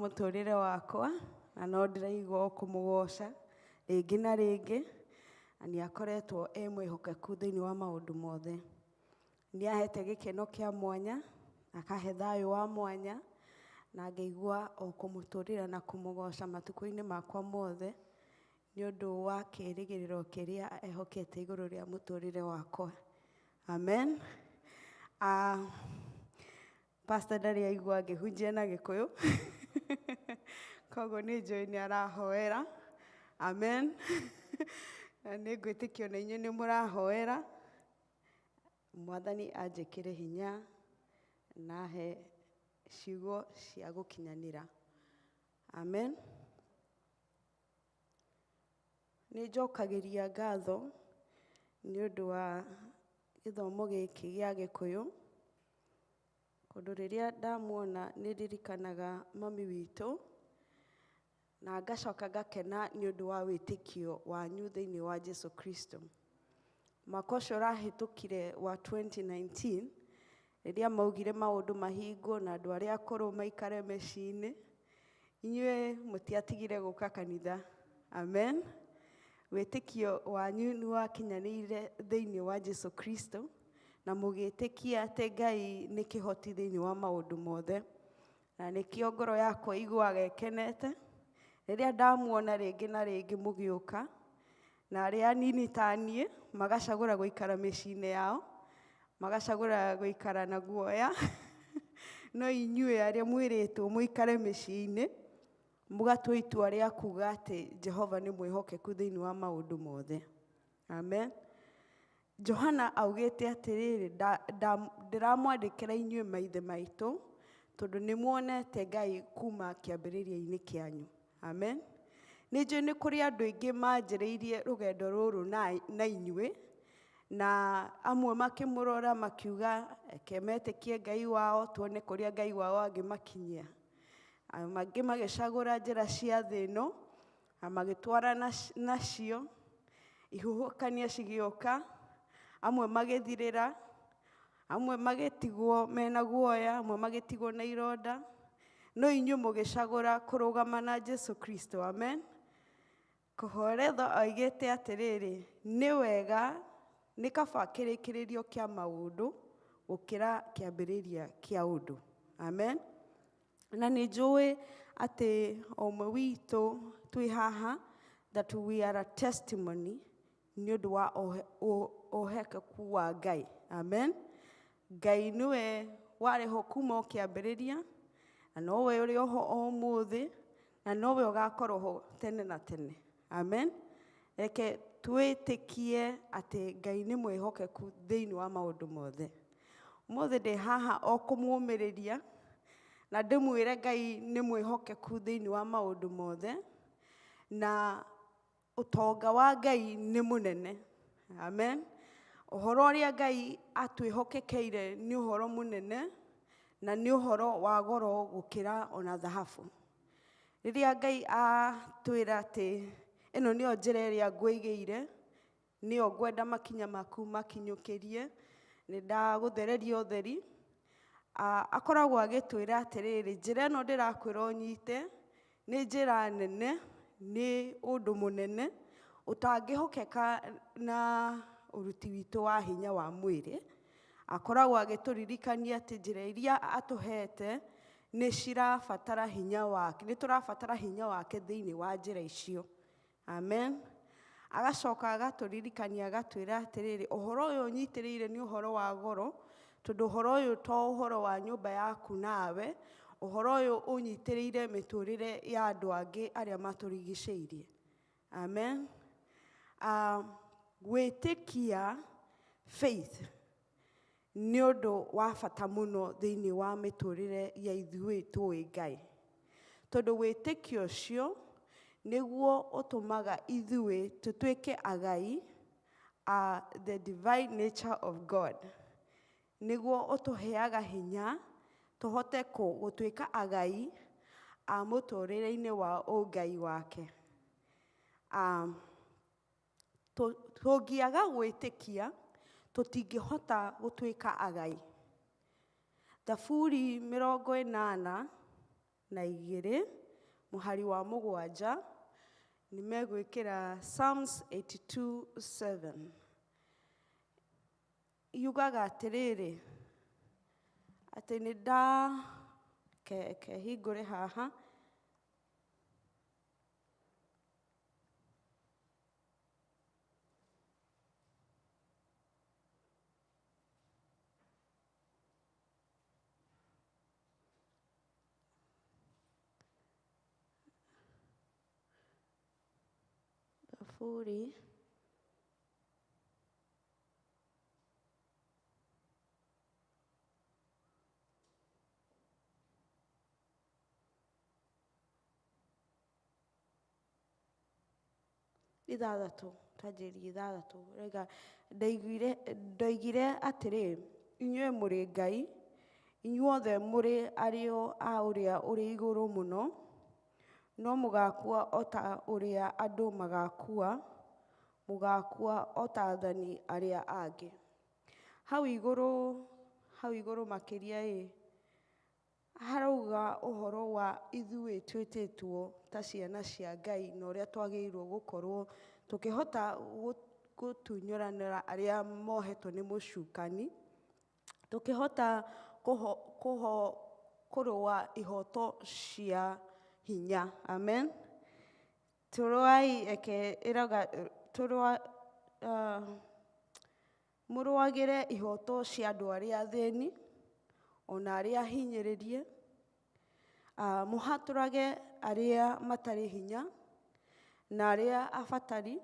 Mũtũrĩre wakwa na no ndĩraigua kũmũgoca rĩngĩ na rĩngĩ na nĩ akoretwo mwĩhokeku thĩinĩ wa maũndũ mothe. Nĩ ahete gĩkeno kĩa mwanya, akahe thayũ wa mwanya na ngaigua kũmũtũrĩra na kũmũgoca matukũ-inĩ makwa mothe nĩ ũndũ wa kĩĩrĩgĩrĩro kĩrĩa ehokete igũrũ rĩa mũtũrĩre wakwa. Amen. Pastor ndarĩ aigua ngĩhunjia na Gĩkũyũ koguo nĩ njũĩ nĩ arahoera. Amen. Nĩ ngwĩtĩkia na inyuĩ nĩ mũrahoera. Mwathani anjĩkĩre hinya na he ciugo cia gũkinyanĩra. Amen. Nĩ njokagĩria ngatho nĩ ũndũ wa gĩthomo gĩkĩ gĩa Gĩkũyũ, tondũ rĩrĩa ndamuona nĩ ndirikanaga mami witũ na ngacoka ngakena nĩ ũndũ wa wĩtĩkio wanyu thĩinĩ wa Jesũ Kristo. Mwaka ũcio ũrahĩtũkire wa 2019 rĩrĩa maugire maũndũ mahingwo na andũ arĩa akũrũ maikare mĩciĩ-inĩ, inyuĩ mũtiatigire gũka kanitha. Amen. Wĩtĩkio wanyu nĩ wakinyanĩire thĩinĩ wa Jesũ Kristo na mũgĩtĩkia atĩ Ngai nĩ kĩhoti thĩinĩ wa maũndũ mothe, na nĩkĩo ngoro yakwa iguaga ĩkenete rĩrĩa ndamuona rĩngĩ na rĩngĩ mũgĩũka na arĩa anini ta niĩ magacagũra gũikara mĩciĩ-inĩ yao, magacagũra gũikara na guoya no inyuĩ arĩa mwĩrĩtwo mũikare mĩciĩ-inĩ mũgatua itua rĩa kuuga atĩ Jehova nĩ mwĩhokeku thĩinĩ wa maũndũ mothe. Amen. Johana augĩte atĩrĩrĩ, ndĩramwandĩkĩra inyuĩ maithe maitũ tondũ nĩ muonete Ngai kuma kĩambĩrĩria-inĩ kĩanyu. Amen. Nĩ njũĩ nĩ kũrĩ andũ aingĩ manjĩrĩirie rũgendo rũrũ na inyuĩ, na amwe makĩmũrora makiuga reke metĩkie Ngai wao tuone kũrĩa Ngai wao angĩmakinyia. Mangĩ magĩcagũra njĩra cia thĩ ĩno na magĩtwara nacio, ihuhũkania cigĩũka, amwe magĩthirĩra, amwe magĩtigwo mena guoya, amwe magĩtigwo na ironda, no inyuĩ mũgĩcagũra kũrũgama na Jesũ Kristo. Amen. Kũhoretho oigĩte atĩrĩrĩ, nĩ wega nĩ kaba kĩrĩkĩrĩrio kĩa maũndũ gũkĩra kĩambĩrĩria kĩa ũndũ. Amen. Na nĩ njũĩ atĩ ũmwe witũ twĩ haha that we are a testimony nĩ ũndũ wa ũhokeku wa Ngai. Amen. Ngai nĩwe warĩ ho kuma o kĩambĩrĩria na nowe ũrĩ ho ũmũthĩ na nowe ũgakorwo ho tene na tene. Amen. Reke twĩtĩkie atĩ Ngai nĩ mwĩhokeku thĩinĩ wa maũndũ mothe. Ũmũthĩ ndĩ haha o kũmũmĩrĩria na ndĩmwĩre Ngai nĩ mwĩhokeku thĩinĩ wa maũndũ mothe na ũtonga wa Ngai nĩ mũnene. Amen. Ũhoro ũrĩa Ngai atwĩhokekeire nĩ ũhoro mũnene na nĩ ũhoro wa goro gũkĩra ona thahabu. Rĩrĩa Ngai atwĩra atĩ ĩno nĩyo njĩra ĩrĩa ngwĩgĩire, nĩyo ngwenda makinya maku makinyũkĩrie, nĩ ndagũthereria ũtheri, akoragwo agĩtwĩra atĩrĩrĩ, njĩra ĩno ndĩrakwĩra ũnyite nĩ njĩra nene, nĩ ũndũ mũnene ũtangĩhokeka na ũruti witũ wa hinya wa mwĩrĩ. Akoragwo agĩtũririkania atĩ njĩra iria atũhete nĩ cirabatara hinya wake, nĩ tũrabatara hinya wake thĩinĩ wa njĩra icio. Amen. Agacoka agatũririkania agatwĩra atĩrĩrĩ, ũhoro ũyũ ũnyitĩrĩire nĩ ũhoro wa goro, tondũ ũhoro ũyũ to ũhoro wa nyũmba yaku nawe, ũhoro ũyũ ũnyitĩrĩire mĩtũrĩre ya andũ angĩ arĩa matũrigicĩirie. Amen. Gwĩtĩkia faith nĩ ũndũ wa bata mũno thĩinĩ wa mĩtũrĩre ya ithuĩ tũĩ Ngai, tondũ wĩtĩkio ũcio nĩguo ũtũmaga ithuĩ tũtuĩke agai the divine nature of God, nĩguo ũtũheaga hinya tũhote gũtuĩka agai a mũtũrĩre-inĩ wa ũngai wake. Tũngĩaga gwĩtĩkia tũtingĩhota gũtuĩka agai. Thaburi 80 na igĩrĩ, mũhari wa mũgwanja, nĩ megwĩkĩra Psalms 82:7. Yugaga atĩrĩrĩ, atĩ nĩ kehingũre haha, Thaburi ithathatũ, tanjĩri ithathatũ. Rega, ndoigire atĩrĩ, inyuĩ mũrĩ Ngai, inyuothe mũrĩ ariũ a ũrĩa ũrĩ igũrũ mũno, no mũgakua o ta ũrĩa andũ magakua, mũgakua o ta athani arĩa angĩ. Hau igũrũ makĩria harauga ũhoro wa ithuĩ twĩtĩtwo ta ciana cia Ngai na ũrĩa twagĩrĩirwo gũkorwo tũkĩhota gũtunyoranĩra arĩa mohetwo nĩ mũcukani, tũkĩhota kũrũa ihoto cia hinya. Amen. Mũrũagĩre ihoto cia andũ arĩa athĩni, ona arĩa ahinyĩrĩrie, mũhatũrage arĩa matarĩ hinya, na arĩa abatari,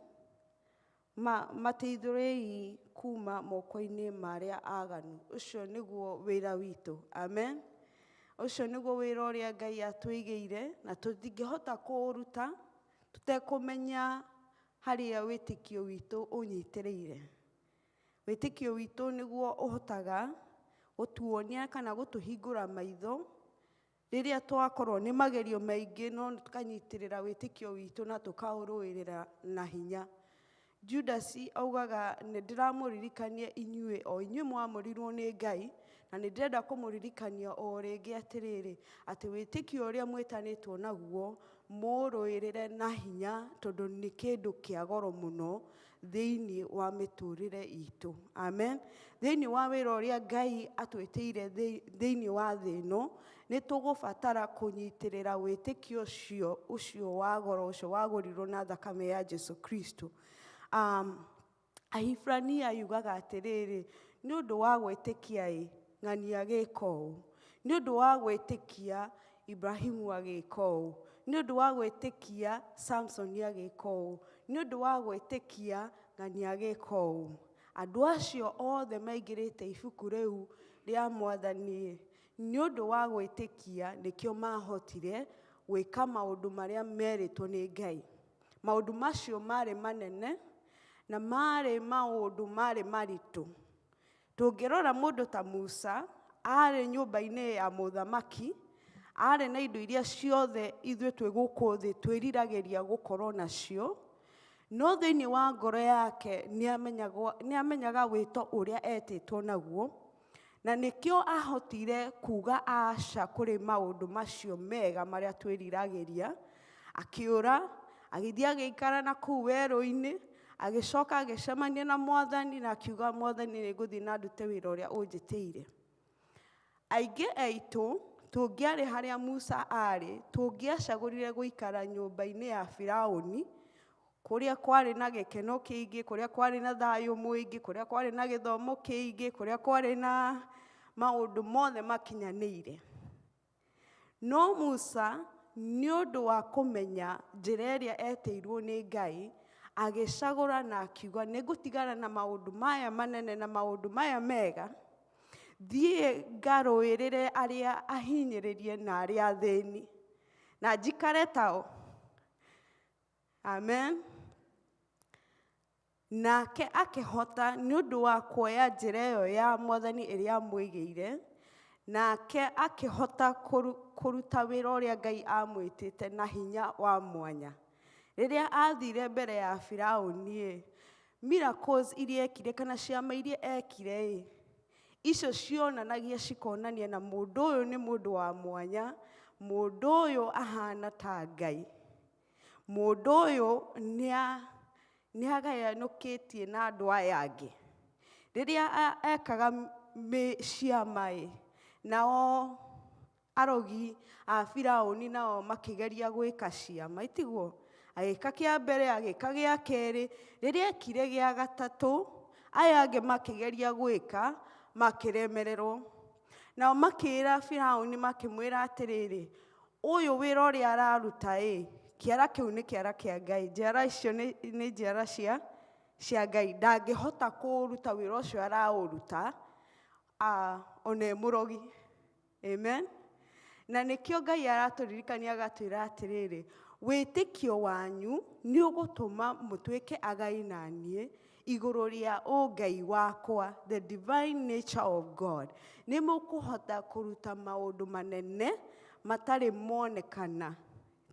mateithũrei kuma moko-inĩ marĩa aganu. Ũcio nĩguo wĩra witũ. Amen. Ũcio nĩguo wĩra ũrĩa Ngai atũigĩire, na tũtingĩhota kũũruta tũtekũmenya harĩa wĩtĩkio witũ ũnyitĩrĩire. Wĩtĩkio witũ nĩguo ũhotaga gũtuonia kana gũtũhingũra maitho rĩrĩa twakorwo nĩ magerio maingĩ, no tũkanyitĩrĩra wĩtĩkio witũ na tũkaũrũĩrĩra na hinya. Judasi augaga, nĩ ndĩramũririkania inyuĩ, o inyuĩ mwamũrirwo nĩ Ngai, na nĩ ndĩrenda kũmũririkania o rĩngĩ atĩrĩrĩ, atĩ wĩtĩkio ũrĩa mwĩtanĩtwo naguo mũrũĩrĩre na hinya, tondũ nĩ kĩndũ kĩa goro mũno thĩinĩ wa mĩtũrĩre itũ. Amen. Thĩinĩ wa wĩra ũrĩa Ngai atwĩtĩire thĩinĩ wa thĩ ĩno, nĩ tũgũbatara kũnyitĩrĩra wĩtĩkio ũcio wa goro, ũcio wagũrirwo na thakame ya Jesu Kristo. Ahibirania yugaga atĩrĩrĩ, nĩ ũndũ wa gwĩtĩkia ng'ani agĩka ũũ, nĩ ũndũ wa gwĩtĩkia Ibrahimu agĩka ũũ, nĩ ũndũ wa gwĩtĩkia Samson agĩka ũũ, nĩ ũndũ wa gwĩtĩkia ng'ani agĩka ũũ. Andũ acio othe maingĩrĩte ibuku rĩu rĩa Mwathani, nĩ ũndũ wa gwĩtĩkia nĩkĩo mahotire gwĩka maũndũ marĩa merĩtwo nĩ Ngai. Maũndũ macio marĩ manene na marĩ maũndũ marĩ maritũ. Tũngĩrora mũndũ ta Musa, arĩ nyũmba-inĩ ya mũthamaki, arĩ na indo iria ciothe ithuĩ twĩ gũkũ thĩ twĩriragĩria gũkorwo nacio, no thĩinĩ wa ngoro yake nĩ amenyaga wĩto ũrĩa etĩtwo naguo, na nĩkĩo ahotire kuga aca kũrĩ maũndũ macio mega marĩa twĩriragĩria, akĩũra, agĩthiĩ agĩikara na kũu werũ-inĩ, agĩcoka agĩcemania na Mwathani na akiuga, Mwathani, nĩ ngũthiĩ na ndute wĩra ũrĩa ũnjĩtĩire. Aingĩ aitũ tũngĩarĩ harĩa Musa arĩ, tũngĩacagũrire gũikara nyũmba-inĩ ya Firaũni, kũrĩa kwarĩ na gĩkeno kĩingĩ, kũrĩa kwarĩ na thayũ mũingĩ, kũrĩa kwarĩ na gĩthomo kĩingĩ, kũrĩa kwarĩ na maũndũ mothe makinyanĩire. No Musa, nĩ ũndũ wa kũmenya njĩra ĩrĩa etĩirwo nĩ Ngai, agĩcagũra na akiuga, nĩ ngũtigana na maũndũ maya manene na maũndũ maya mega, thiĩ ngarũĩrĩre arĩa ahinyĩrĩrie na arĩa athĩni, na njikare tao. Amen. Nake akĩhota nĩ ũndũ wa kuoya njĩra ĩyo ya Mwathani ĩrĩa amwĩgĩire, nake akĩhota kũruta wĩra ũrĩa Ngai amwĩtĩte na hinya wa mwanya. Rĩrĩa athire mbere ya Firaũni, miracles iria ekire kana ciama iria ekire, icio cionanagia cikonania na mũndũ ũyũ nĩ mũndũ wa mwanya, mũndũ ũyũ ahana ta Ngai, mũndũ ũyũ nĩagayanũkĩtie na andũ aya angĩ. Rĩrĩa ekaga ciama nao arogi a Firaũni nao makĩgeria gwĩka ciama, itiguo, agĩka kĩa mbere, agĩka gĩa kerĩ, rĩrĩa ekire gĩa gatatũ, aya angĩ makĩgeria gwĩka, makĩremererwo. Nao makĩĩra Firaũni, makĩmwĩra atĩrĩrĩ, ũyũ wĩra ũrĩa araruta kĩara kĩu nĩ kĩara kĩa Ngai, njiara icio nĩ njiara cia Ngai, ndangĩhota kũũruta wĩra ũcio araũruta ona mũrogi. Amen. Na nĩkĩo Ngai aratũririkania agatwĩra atĩrĩrĩ, wĩtĩkio wanyu nĩ ũgũtũma mũtuĩke agai na niĩ igũrũ rĩa ũngai wakwa, the divine nature of God. Nĩ mũkũhota kũruta maũndũ manene matarĩ monekana.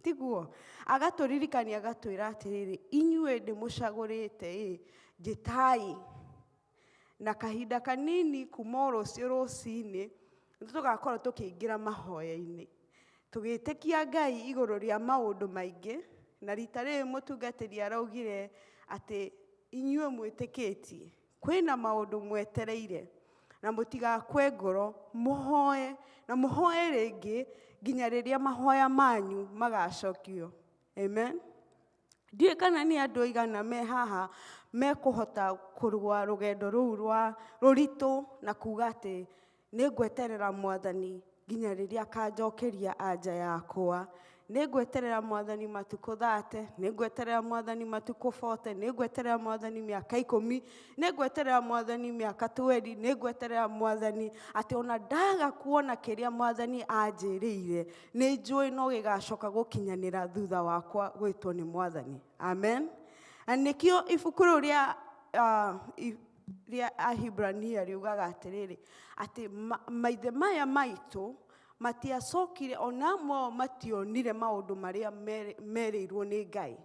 Tiguo, agatũririkania agatwĩra atĩrĩrĩ, inyuĩ ndĩmũcagũrĩte njĩtai, na kahinda kanini kuma rũciũ rũcinĩ tũgakorwo tũkĩingĩra mahoya-inĩ, tũgĩtĩkia Ngai igũrũ rĩa maũndũ maingĩ. Na rita rĩrĩ mũtungatĩri araugire atĩ inyuĩ mwĩtĩkĩtie, kwĩna maũndũ mwetereire, na mũtigakue ngoro, mũhoe na mũhoe rĩngĩ nginya rĩrĩa mahoya manyu magacokio. Amen. Ndiũĩ kana nĩ andũ aigana me haha mekũhota kũrũa rũgendo rũu rũritũ na kuga atĩ nĩngweterera Mwathani nginya rĩrĩa akanjokeria anja yakwa. Nĩngweterera Mwathani matukũ 30, nĩngweterera Mwathani matukũ 40, nĩngweterera Mwathani mĩaka 10, nĩngweterera Mwathani mĩaka 20, nĩngweterera Mwathani atĩ ona ndaga kuona kĩrĩa Mwathani anjĩrĩire, nĩnjũĩ no gĩgacoka gũkinyanĩra thutha wakwa gwĩtwo nĩ Mwathani. Amen. Na nĩkĩo ibuku rĩu rĩa Ahibrania riugaga atĩrĩrĩ, atĩ maithe maya maitũ matiacokire, ona amwe mationire maũndũ marĩa merĩirwo nĩ Ngai,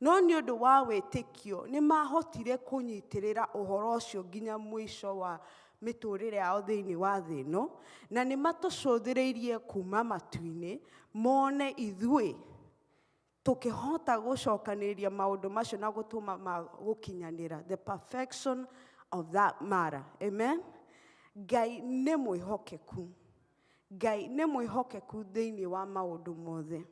no nĩ ũndũ wa wĩtĩkio nĩ mahotire kũnyitĩrĩra ũhoro ũcio nginya mũico wa mĩtũrĩre yao thĩinĩ wa thĩ ĩno, na nĩ matũcũthĩrĩirie kuma matu-inĩ mone ithuĩ tũkĩhota gũcokanĩrĩria maũndũ macio na gũtũma gũkinyanĩra, the perfection of that matter. Amen. Ngai nĩ mwĩhokeku. Ngai nĩ mwĩhokeku thĩinĩ wa maũndũ mothe.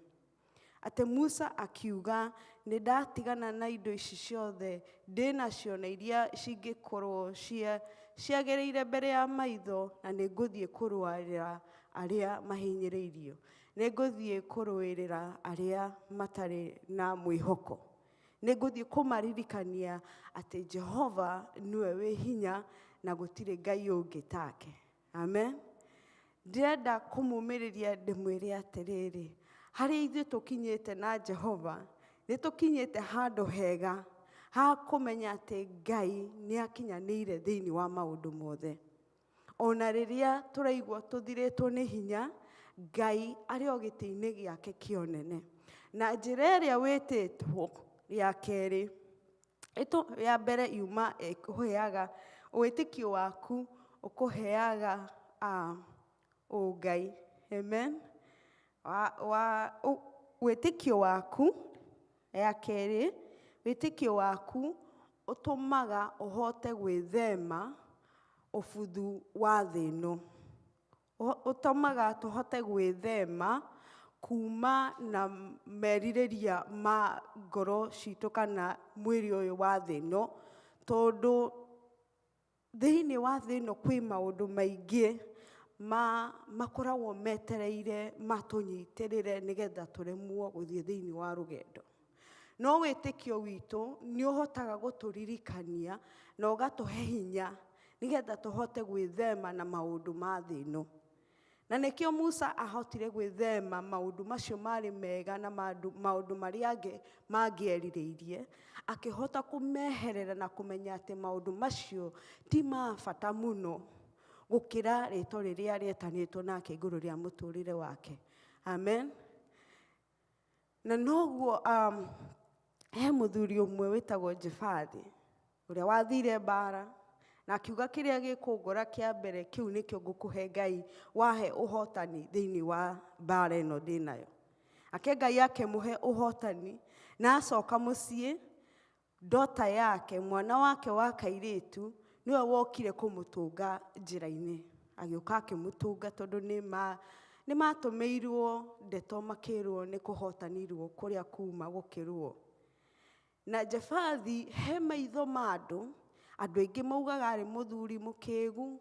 Atĩ Musa akiuga, nĩ ndatigana na indo ici ciothe ndĩnacio na iria cingĩkorwo ciagĩrĩire mbere ya maitho, na nĩ ngũthiĩ kũrũarĩra arĩa mahinyĩrĩirio, nĩ ngũthiĩ kũrũĩrĩra arĩa matarĩ na mwĩhoko, nĩ ngũthiĩ kũmaririkania atĩ Jehova nĩwe wĩ hinya na gũtirĩ Ngai ũngĩ take. Amen. Ndĩrenda kũmũmĩrĩria ndĩmwĩre atĩrĩrĩ, harĩa ithuĩ tũkinyĩte na Jehova, nĩ tũkinyĩte handũ hega ha kũmenya atĩ Ngai nĩ akinyanĩire thĩinĩ wa maũndũ mothe. Ona rĩrĩa tũraigua tũthirĩtwo nĩ hinya, Ngai arĩ o gĩtĩ-inĩ gĩake kĩonene. Na njĩra ĩrĩa wĩtĩtwo ya kerĩ, ya mbere yuma ĩkũheaga wĩtĩkio waku, ũkũheaga ũngai. Amen. Wĩtĩkio waku, ya kerĩ, wĩtĩkio waku ũtũmaga ũhote gwĩthema ũbuthu wa thĩ ĩno. Ũtũmaga tũhote gwĩthema kuma na merirĩria ma ngoro citũ kana mwĩrĩ ũyũ wa thĩ ĩno, tondũ thĩinĩ wa thĩ ĩno kwĩ maũndũ maingĩ makoragwo metereire matũnyitĩrĩre nĩgetha tũremwo gũthiĩ thĩinĩ wa rũgendo. No wĩtĩkio witũ nĩ ũhotaga gũtũririkania na ũgatũhe hinya nĩgetha tũhote gwĩthema na maũndũ ma thĩ ĩno. Na nĩkĩo Musa ahotire gwĩthema maũndũ macio marĩ mega na maũndũ marĩa angĩ mangĩerirĩirie, akĩhota kũmeherera na kũmenya atĩ maũndũ macio ti ma bata mũno gũkĩra rĩtwa rĩrĩa rĩetanĩtwo nake igũrũ rĩa mũtũrĩre wake. Amen. Na noguo he mũthuri ũmwe wĩtagwo Jefathi, ũrĩa wathire mbara na akiuga kĩrĩa gĩkũngora kĩa mbere kĩu nĩkĩo ngũkũhe Ngai wahe ũhotani thĩinĩ wa mbara ĩno ndĩnayo. Ake Ngai akĩmũhe ũhotani na acoka mũciĩ, ndota yake, mwana wake wa kairĩtu, niwe wokire kũmũtũnga njĩra-inĩ. Agĩũka akĩmũtũnga tondũ nĩ matũmĩirwo ndeto makĩrwo nĩ kũhotanirwo kũrĩa kuma gũkĩrwo. Na Jefathi he maitho ma andũ aingĩ maugaga arĩ mũthuri mũkĩgu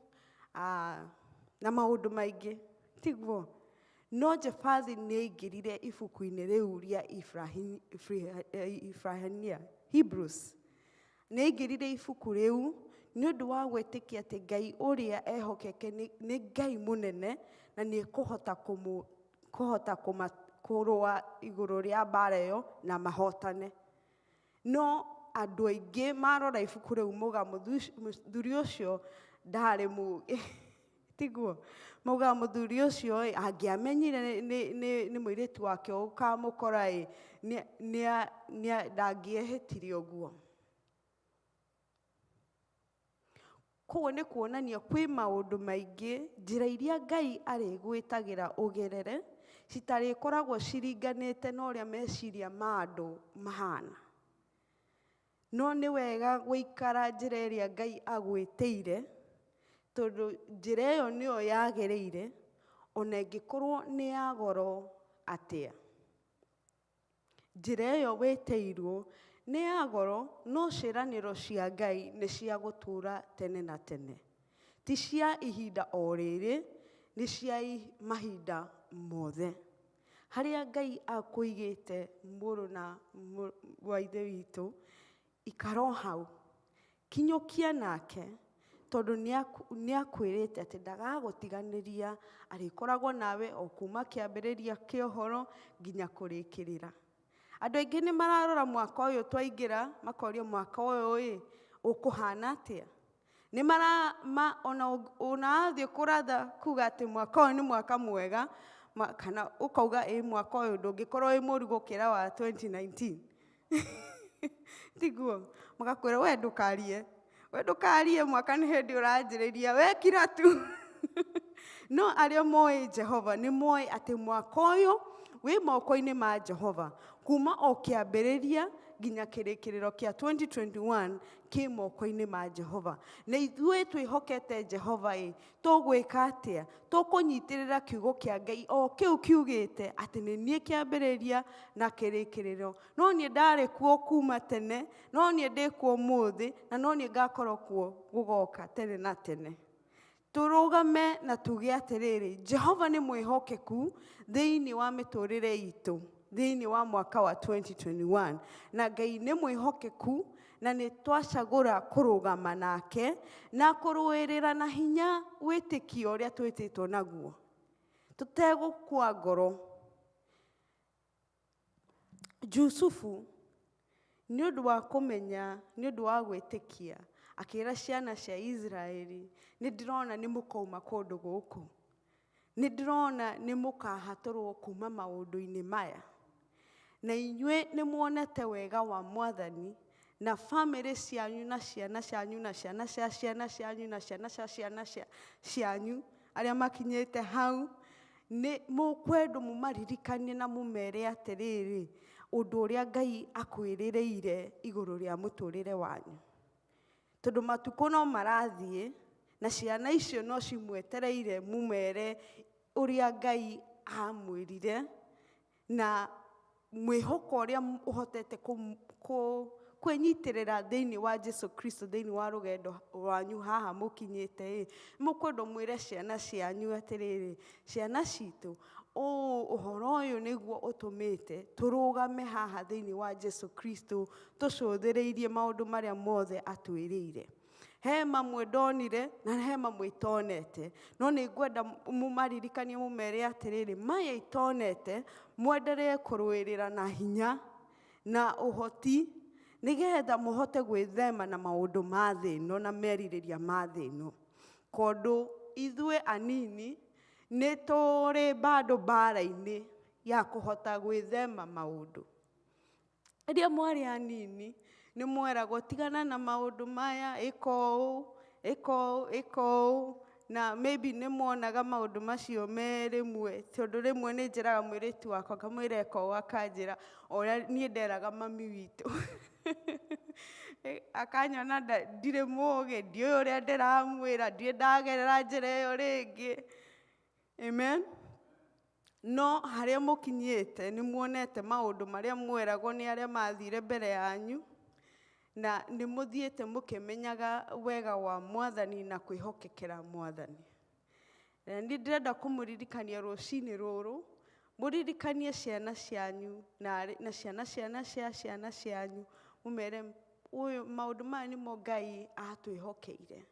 na maũndũ maingĩ, tiguo. No Jefathi nĩ aingĩrire ibuku-inĩ rĩu rĩa Ibrahania, Hebrews. Nĩ aingĩrire ibuku rĩu nĩ ũndũ wa gwĩtĩkia atĩ Ngai ũrĩa ehokeke nĩ Ngai mũnene na nĩ kũhota kũrũa igũrũ rĩa mbara ĩyo na mahotane. No andũ aingĩ marora ibuku rĩu mauga mũthuri ũcio ndarĩ mũũgĩ, tiguo. Mauga mũthuri ũcio angĩamenyire nĩ mũirĩtu wake ũkamũkora ndangĩehĩtire ũguo. Koguo nĩ kuonania kwĩ maũndũ maingĩ, njĩra iria Ngai arĩgwĩtagĩra ũgerere citarĩkoragwo ciringanĩte na ũrĩa meciria ma andũ mahana. No nĩ wega gũikara njĩra ĩrĩa Ngai agwĩtĩire, tondũ njĩra ĩyo nĩyo yagĩrĩire, ona ĩngĩkorwo nĩ ya goro atĩa. Njĩra ĩyo wĩtĩirwo nĩ ya goro, no ciĩranĩro cia Ngai nĩ cia gũtũũra tene na tene. Ti cia ihinda o rĩrĩ, nĩ cia mahinda mothe. Harĩa Ngai akũigĩte mũrũ na wa ithe witũ, ikara o hau, kinyũkia nake, tondũ nĩ akwĩrĩte atĩ ndagagũtiganĩria, arĩkoragwo nawe o kuma kĩambĩrĩria kĩa ũhoro nginya kũrĩkĩrĩra. Andũ aingĩ nĩ mararora mwaka ũyũ twaingĩra, makoria mwaka ũyũ ũkũhana atĩa. Ona athiĩ kũratha kuga atĩ mwaka ũyũ nĩ mwaka mwega, kana ũkauga mwaka ũyũ ndũngĩkorwo wĩ mũru gũkĩra wa 2019. Tiguo, magakwĩra we ndũkarie, mwaka nĩ hĩndĩ ũranjĩrĩria, wekira tu. No arĩa moĩ Jehova nĩ moĩ atĩ mwaka ũyũ wĩ moko-inĩ ma Jehova. Kuma o kĩambĩrĩria nginya kĩrĩkĩrĩro kĩa 2021 kĩ moko-inĩ ma Jehova. Na ithuĩ twĩhokete Jehova tũgwĩka atĩa? Tũkũnyitĩrĩra kiugo kĩa Ngai o kĩu kiugĩte atĩ nĩ niĩ kĩambĩrĩria na kĩrĩkĩrĩro. No niĩ ndarĩ kuo kuma tene, no niĩ ndĩ kuo ũmũthĩ, na no niĩ ngakorwo kuo gũgoka tene na tene. Tũrũgame na tuge atĩrĩrĩ, Jehova nĩ mwĩhokeku thĩinĩ wa mĩtũrĩre itũ, thĩinĩ wa mwaka wa 2021. Na Ngai nĩ mwĩhokeku na nĩ twacagũra kũrũgama nake na kũrũĩrĩra na hinya wĩtĩkio ũrĩa twĩtĩtwo naguo, tũtegũkua ngoro. Jusufu nĩ ũndũ wa kũmenya, nĩ ũndũ wa gwĩtĩkia, akĩĩra ciana cia Israeli, nĩ ndĩrona nĩ mũkauma kũndũ gũkũ, nĩ ndĩrona nĩ mũkahatũrwo kuma maũndũ-inĩ maya, na inyuĩ nĩ muonete wega wa Mwathani, na family cianyu na ciana cianyu na ciana cia ciana cianyu na ciana cia ciana cianyu arĩa makinyĩte hau, nĩ mũkwendwo mũmaririkanie na mũmere atĩrĩrĩ, ũndũ ũrĩa Ngai akwĩrĩrĩire igũrũ rĩa mũtũrĩre wanyu. Tondũ matukũ no marathiĩ na ciana icio no cimwetereire mũmere ũrĩa Ngai amwĩrire, na mwĩhoko ũrĩa ũhotete kwĩnyitĩrĩra thĩinĩ wa Jesu Kristo, thĩinĩ wa rũgendo rwanyu haha mũkinyĩte, mũkwendwo mwĩre ciana cianyu atĩrĩrĩ, ciana citũ, ũhoro ũyũ nĩguo ũtũmĩte tũrũgame haha thĩinĩ wa Jesu Kristo, tũcũthĩrĩirie maũndũ marĩa mothe atwĩrĩire. He mamwe ndonire na he mamwe itonete, no nĩ ngwenda mũmaririkanie mũmere atĩrĩrĩ, maya itonete mwenderee kũrũĩrĩra na hinya na ũhoti, nĩgetha mũhote gwĩthema na maũndũ ma thĩ ĩno na merirĩria ma thĩ ĩno. Tondũ ithuĩ anini nĩ tũrĩ bado mbara-inĩ ya kũhota gwĩthema maũndũ. Rĩrĩa mwarĩ anini nĩ mweragwo tigana na maũndũ maya, ĩka ũũ, ĩkou, na maybe nĩ muonaga maũndũ macio me rĩmwe, tondũ rĩmwe nĩ njĩraga mũirĩtu wakwa ngamwĩra ĩkou, akanjĩra ũrĩa niĩ nderaga mami witũ. Akanyona ndirĩ mũũgĩ, ndiũĩ ũrĩa ndĩramwĩra, ndiũĩ ndagerera njĩra ĩyo rĩngĩ. Amen. No harĩa mũkinyĩte nĩ muonete maũndũ marĩa mweragwo nĩ arĩa mathire mbere yanyu, na nĩ mũthiĩte mũkĩmenyaga wega wa Mwathani na kwĩhokekera Mwathani. Na nĩ ndĩrenda kũmũririkania rũciinĩ rũrũ, mũririkanie ciana cianyu na ciana cia ciana cianyu, mũmere maũndũ maya nĩmo Ngai atwĩhokeire,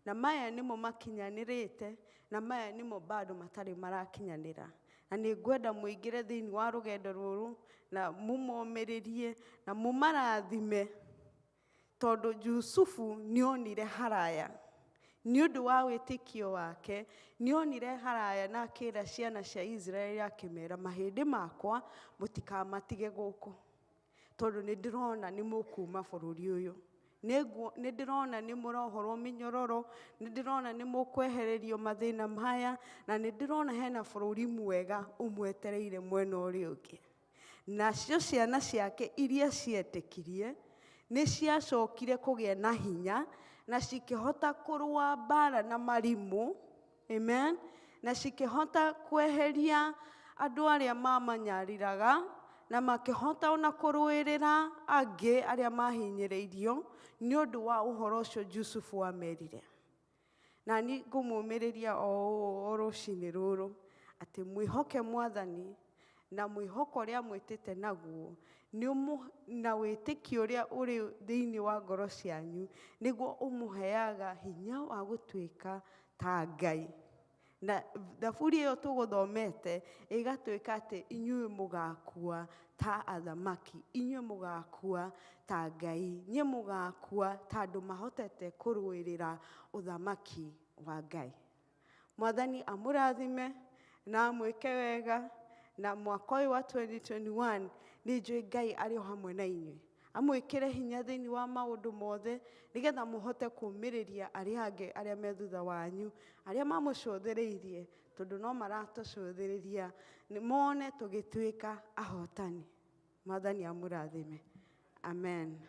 na maya nĩmo makinyanĩrĩte, na maya nĩmo bado matarĩ marakinyanĩra. Na nĩ ngwenda mũingĩre thĩinĩ wa rũgendo rũrũ na mũmomĩrĩrie na mũmarathime, tondũ Jusufu nĩonire haraya. Nĩ ũndũ wa wĩtĩkio wake, nĩonire haraya na akĩĩra ciana cia Israeli akĩmera, mahĩndĩ makwa mũtikamatige gũkũ, tondũ nĩ ndĩrona nĩ mũkuma bũrũri ũyũ. Nĩ ndĩrona nĩ mũrohorwo mĩnyororo, nĩ ndĩrona nĩ mũkwehererio mathĩna maya, na nĩ ndĩrona hena bũrũri mwega ũmwetereire mwena ũrĩa ũngĩ. Nacio ciana ciake iria cietĩkirie nĩ ciacokire kũgĩa na hinya, na cikĩhota kũrũa mbara na marimũ. Amen. Na cikĩhota kweheria andũ arĩa mamanyariraga, na makĩhota ona kũrũĩrĩra angĩ arĩa mahinyĩrĩirio nĩ ũndũ wa ũhoro ũcio Jusufu amerire. Na nĩ ngũmũmĩrĩria o rũciinĩ rũrũ atĩ mwĩhoke Mwathani, na mwĩhoko ũrĩa mwĩtĩte naguo na wĩtĩkio ũrĩa ũrĩ thĩinĩ wa ngoro cianyu, nĩguo ũmũheaga hinya wa gũtuĩka ta Ngai. Na thaburi ĩyo tũgũthomete ĩgatuĩka atĩ inyuĩ mũgakua ta athamaki, inyuĩ mũgakua ta Ngai, inyuĩ mũgakua ta andũ mahotete kũrũĩrĩra ũthamaki wa Ngai. Mwathani amũrathime na amwĩke wega, na mwaka ũyũ wa 2021 nĩ njũĩ Ngai arĩ o hamwe na inyuĩ. Amwĩkĩre hinya thĩinĩ wa maũndũ mothe, nĩgetha mũhote kũũmĩrĩria arĩa angĩ arĩa me thutha wanyu, arĩa mamũcũthĩrĩirie, tondũ no maratũcũthĩrĩria, mone tũgĩtuĩka ahotani. Mwathani amũrathime. Amen.